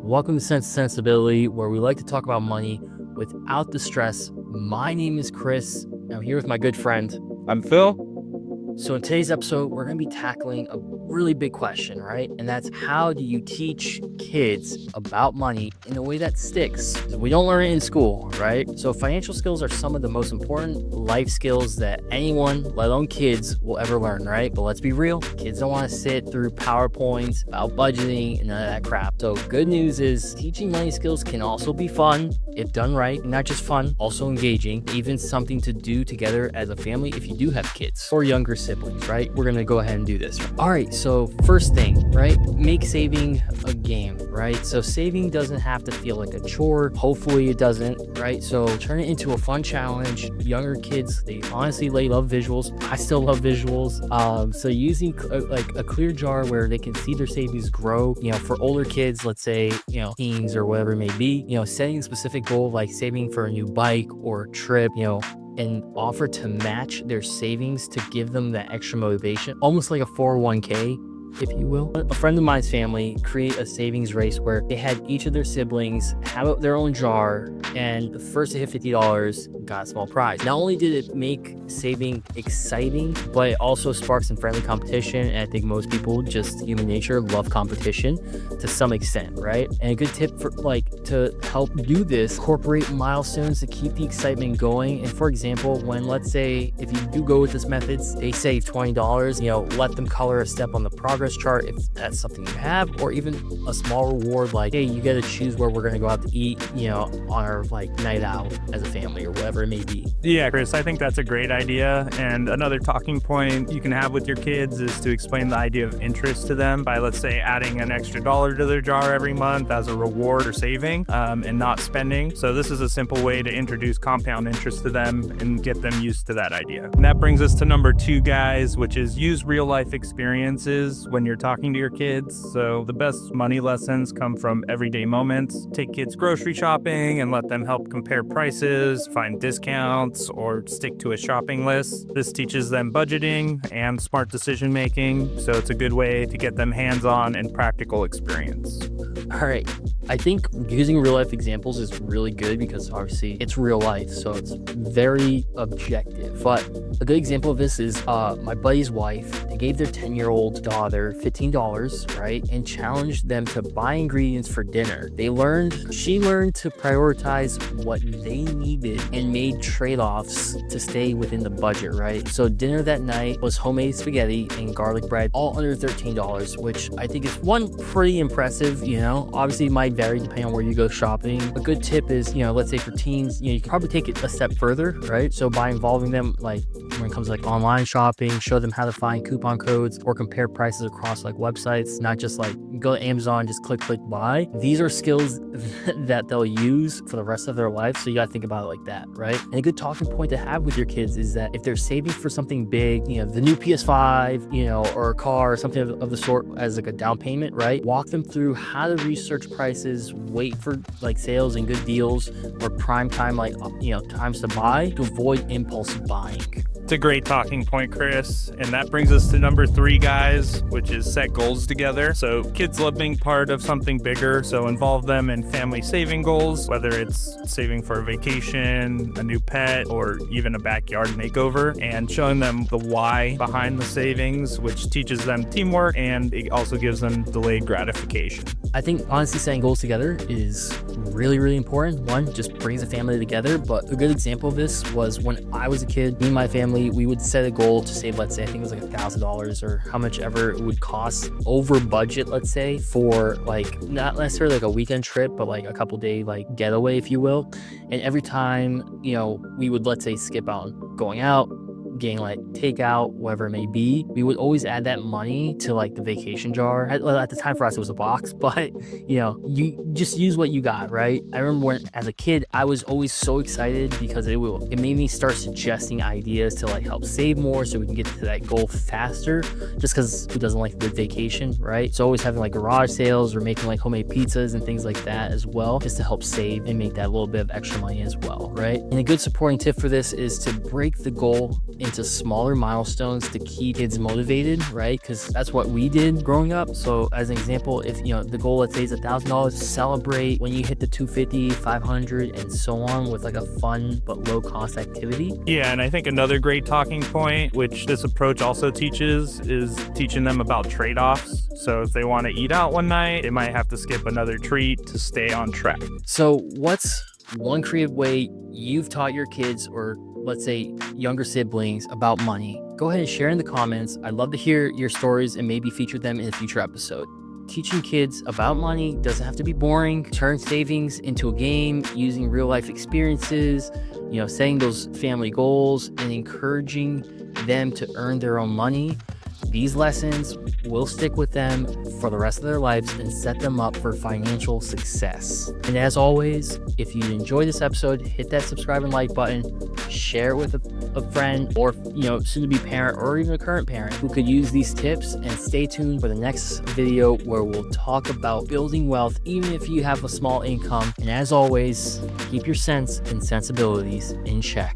Welcome to Cents and Sensibility, where we like to talk about money without the stress. My name is Chris. I'm here with my good friend. I'm Phil. So in today's episode, we're going to be tackling a really big question, right? And that's, how do you teach kids about money in a way that sticks? We don't learn it in school, right? So financial skills are some of the most important life skills that anyone, let alone kids, will ever learn, right? But let's be real, kids don't want to sit through PowerPoints about budgeting and none of that crap. So good news is teaching money skills can also be fun if done right. Not just fun, also engaging, even something to do together as a family if you do have kids or younger siblings, right? We're gonna go ahead and do this. All right, so first thing, right? Make saving a game, right? So saving doesn't have to feel like a chore. Hopefully it doesn't, right? So turn it into a fun challenge. Younger kids, they love visuals. I still love visuals. So using like a clear jar where they can see their savings grow, for older kids, let's say, teens or whatever it may be, setting a specific goal like saving for a new bike or trip, and offer to match their savings to give them that extra motivation, almost like a 401k, if you will. A friend of mine's family create a savings race where they had each of their siblings have their own jar, and the first to hit $50 got a small prize. Not only did it make saving exciting, but it also sparks some friendly competition. And I think most people, just human nature, love competition to some extent, right? And a good tip for to help do this, incorporate milestones to keep the excitement going. And for example, when, let's say, if you do go with this methods, they save $20, let them color a step on the progress chart if that's something you have, or even a small reward like, hey, you got to choose where we're going to go out to eat, on our night out as a family or whatever it may be. Yeah, Chris, I think that's a great idea. And another talking point you can have with your kids is to explain the idea of interest to them by, let's say, adding an extra dollar to their jar every month as a reward or saving, and not spending. So this is a simple way to introduce compound interest to them and get them used to that idea. And that brings us to number 2, guys, which is use real life experiences when you're talking to your kids. So the best money lessons come from everyday moments. Take kids grocery shopping and let them help compare prices, find discounts, or stick to a shopping list. This teaches them budgeting and smart decision making. So it's a good way to get them hands-on and practical experience. All right. I think using real life examples is really good because obviously it's real life, so it's very objective. But a good example of this is my buddy's wife. They gave their 10-year-old daughter $15, right, and challenged them to buy ingredients for dinner. She learned to prioritize what they needed and made trade-offs to stay within the budget, right? So dinner that night was homemade spaghetti and garlic bread, all under $13, which I think is pretty impressive. Obviously it might vary depending on where you go shopping. A good tip is, let's say for teens, you can probably take it a step further, right? So by involving them, when it comes to online shopping, show them how to find coupon codes or compare prices across websites, not just go to Amazon, just click buy. These are skills that they'll use for the rest of their life. So you gotta think about it like that, right? And a good talking point to have with your kids is that if they're saving for something big, the new PS5, or a car or something of the sort as a down payment, right? Walk them through how to research prices, wait for sales and good deals or prime time, times to buy, to avoid impulsive buying. It's a great talking point, Chris. And that brings us to number 3, guys, which is set goals together. So kids love being part of something bigger. So involve them in family saving goals, whether it's saving for a vacation, a new pet, or even a backyard makeover, and showing them the why behind the savings, which teaches them teamwork and it also gives them delayed gratification. I think honestly setting goals together is really, really important. One, just brings the family together. But a good example of this was when I was a kid, me and my family, we would set a goal to save, let's say, I think it was $1,000 or how much ever it would cost over budget, let's say, for not necessarily a weekend trip, but a couple day getaway, if you will. And every time, we would, let's say, skip on going out, getting takeout, whatever it may be, we would always add that money to the vacation jar. At the time for us it was a box, but you just use what you got, right? I remember when as a kid I was always so excited because it made me start suggesting ideas to help save more so we can get to that goal faster, just because who doesn't like a good vacation, right? So always having garage sales or making homemade pizzas and things like that as well, just to help save and make that little bit of extra money as well, right? And a good supporting tip for this is to break the goal into smaller milestones to keep kids motivated, right? Because that's what we did growing up. So as an example, if the goal, let's say, is $1,000, celebrate when you hit the 250, 500, and so on with like a fun but low cost activity. Yeah, and I think another great talking point, which this approach also teaches, is teaching them about trade-offs. So if they want to eat out one night, they might have to skip another treat to stay on track. So what's one creative way you've taught your kids, or let's say younger siblings, about money? Go ahead and share in the comments. I'd love to hear your stories and maybe feature them in a future episode. Teaching kids about money doesn't have to be boring. Turn savings into a game using real life experiences, setting those family goals and encouraging them to earn their own money. These lessons will stick with them for the rest of their lives and set them up for financial success. And as always, if you enjoyed this episode, hit that subscribe and like button, share it with a friend or, soon to be parent or even a current parent who could use these tips, and stay tuned for the next video where we'll talk about building wealth even if you have a small income. And as always, keep your cents and sensibilities in check.